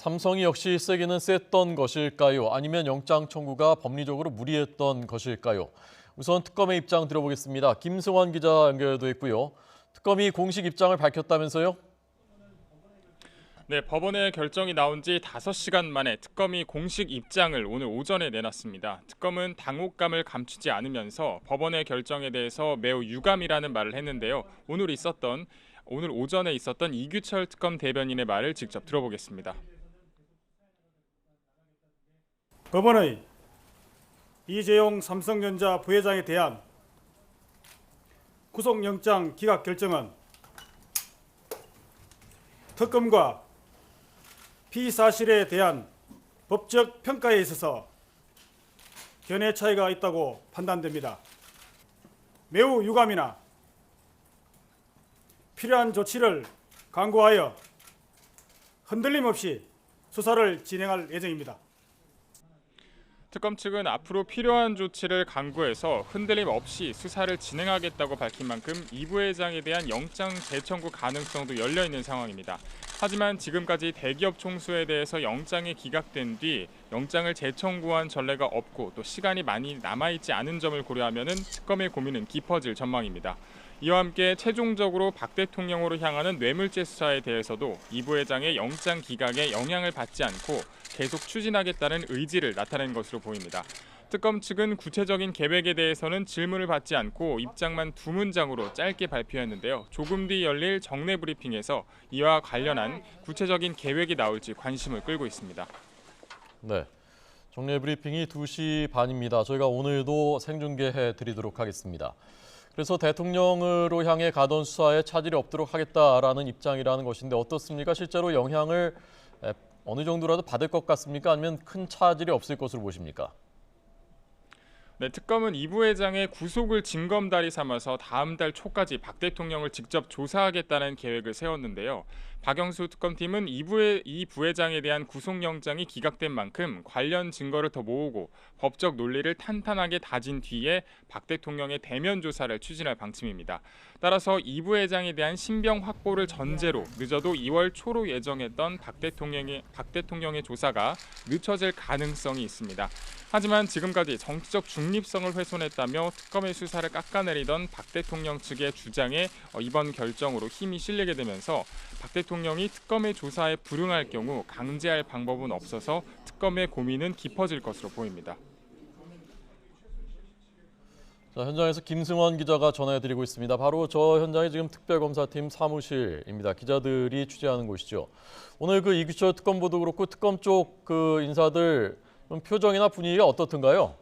삼성이 역시 세기는 셌던 것일까요? 아니면 영장 청구가 법리적으로 무리했던 것일까요? 우선 특검의 입장 들어보겠습니다. 김승환 기자 연결돼 있고요. 특검이 공식 입장을 밝혔다면서요? 네, 법원의 결정이 나온 지 5시간 만에 특검이 공식 입장을 오늘 오전에 내놨습니다. 특검은 당혹감을 감추지 않으면서 법원의 결정에 대해서 매우 유감이라는 말을 했는데요. 오늘 오전에 있었던 이규철 특검 대변인의 말을 직접 들어보겠습니다. 법원의 이재용 삼성전자 부회장에 대한 구속영장 기각 결정은 특검과 피사실에 대한 법적 평가에 있어서 견해 차이가 있다고 판단됩니다. 매우 유감이나 필요한 조치를 강구하여 흔들림 없이 수사를 진행할 예정입니다. 특검 측은 앞으로 필요한 조치를 강구해서 흔들림 없이 수사를 진행하겠다고 밝힌 만큼 이 부회장에 대한 영장 재청구 가능성도 열려 있는 상황입니다. 하지만 지금까지 대기업 총수에 대해서 영장이 기각된 뒤 영장을 재청구한 전례가 없고 또 시간이 많이 남아있지 않은 점을 고려하면 특검의 고민은 깊어질 전망입니다. 이와 함께 최종적으로 박 대통령으로 향하는 뇌물죄 수사에 대해서도 이 부회장의 영장 기각에 영향을 받지 않고 계속 추진하겠다는 의지를 나타낸 것으로 보입니다. 특검 측은 구체적인 계획에 대해서는 질문을 받지 않고 입장만 2문장으로 짧게 발표했는데요. 조금 뒤 열릴 정례 브리핑에서 이와 관련한 구체적인 계획이 나올지 관심을 끌고 있습니다. 네, 정례 브리핑이 2시 반입니다. 저희가 오늘도 생중계해 드리도록 하겠습니다. 그래서 대통령으로 향해 가던 수사에 차질이 없도록 하겠다라는 입장이라는 것인데 어떻습니까? 실제로 영향을 어느 정도라도 받을 것 같습니까? 아니면 큰 차질이 없을 것으로 보십니까? 네, 특검은 이 부회장의 구속을 징검다리 삼아서 다음 달 초까지 박 대통령을 직접 조사하겠다는 계획을 세웠는데요. 박영수 특검팀은 이 부회장에 대한 구속영장이 기각된 만큼 관련 증거를 더 모으고 법적 논리를 탄탄하게 다진 뒤에 박 대통령의 대면 조사를 추진할 방침입니다. 따라서 이 부회장에 대한 신병 확보를 전제로 늦어도 2월 초로 예정했던 박 대통령의 조사가 늦춰질 가능성이 있습니다. 하지만 지금까지 정치적 중립성을 훼손했다며 특검의 수사를 깎아내리던 박 대통령 측의 주장에 이번 결정으로 힘이 실리게 되면서 박 대통령이 특검의 조사에 불응할 경우 강제할 방법은 없어서 특검의 고민은 깊어질 것으로 보입니다. 자, 현장에서 김승환 기자가 전해드리고 있습니다. 바로 저 현장이 지금 특별검사팀 사무실입니다. 기자들이 취재하는 곳이죠. 오늘 그 이규철 특검보도 그렇고 특검 쪽 그 인사들 표정이나 분위기가 어떻던가요?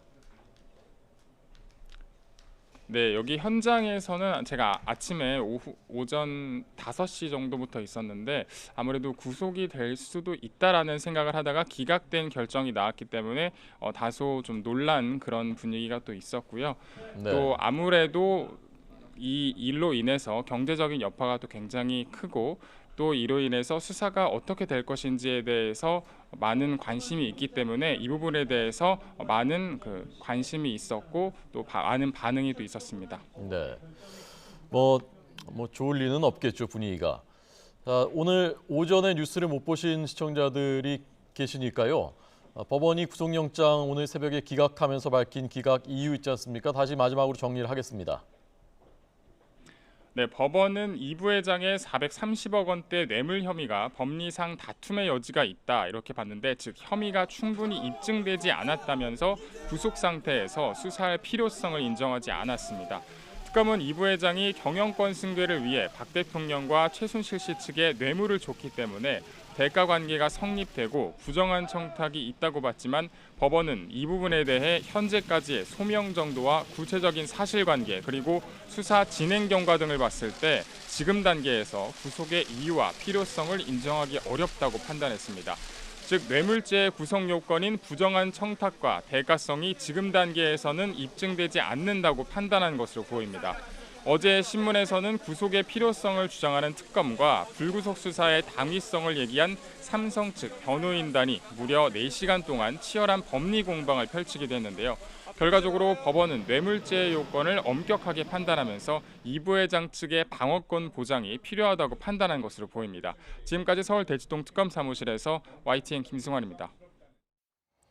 네, 여기 현장에서는 제가 아침에 오전 5시 정도부터 있었는데 아무래도 구속이 될 수도 있다라는 생각을 하다가 기각된 결정이 나왔기 때문에 다소 좀 놀란 그런 분위기가 또 있었고요. 네. 또 아무래도 이 일로 인해서 경제적인 여파가 또 굉장히 크고 또 이로 인해서 수사가 어떻게 될 것인지에 대해서 많은 관심이 있기 때문에 이 부분에 대해서 많은 관심이 있었고 또 많은 반응이 또 있었습니다. 네. 뭐 좋을 리는 없겠죠, 분위기가. 자, 오늘 오전에 뉴스를 못 보신 시청자들이 계시니까요. 법원이 구속영장 오늘 새벽에 기각하면서 밝힌 기각 이유 있지 않습니까? 다시 마지막으로 정리를 하겠습니다. 네, 법원은 이 부회장의 430억 원대 뇌물 혐의가 법리상 다툼의 여지가 있다 이렇게 봤는데 즉 혐의가 충분히 입증되지 않았다면서 구속 상태에서 수사할 필요성을 인정하지 않았습니다. 특검은 이 부회장이 경영권 승계를 위해 박 대통령과 최순실 씨 측에 뇌물을 줬기 때문에 대가 관계가 성립되고 부정한 청탁이 있다고 봤지만 법원은 이 부분에 대해 현재까지의 소명 정도와 구체적인 사실관계 그리고 수사 진행 경과 등을 봤을 때 지금 단계에서 구속의 이유와 필요성을 인정하기 어렵다고 판단했습니다. 즉 뇌물죄의 구성 요건인 부정한 청탁과 대가성이 지금 단계에서는 입증되지 않는다고 판단한 것으로 보입니다. 어제 신문에서는 구속의 필요성을 주장하는 특검과 불구속 수사의 당위성을 얘기한 삼성 측 변호인단이 무려 4시간 동안 치열한 법리 공방을 펼치게 됐는데요. 결과적으로 법원은 뇌물죄의 요건을 엄격하게 판단하면서 이 부회장 측의 방어권 보장이 필요하다고 판단한 것으로 보입니다. 지금까지 서울 대치동 특검 사무실에서 YTN 김승환입니다.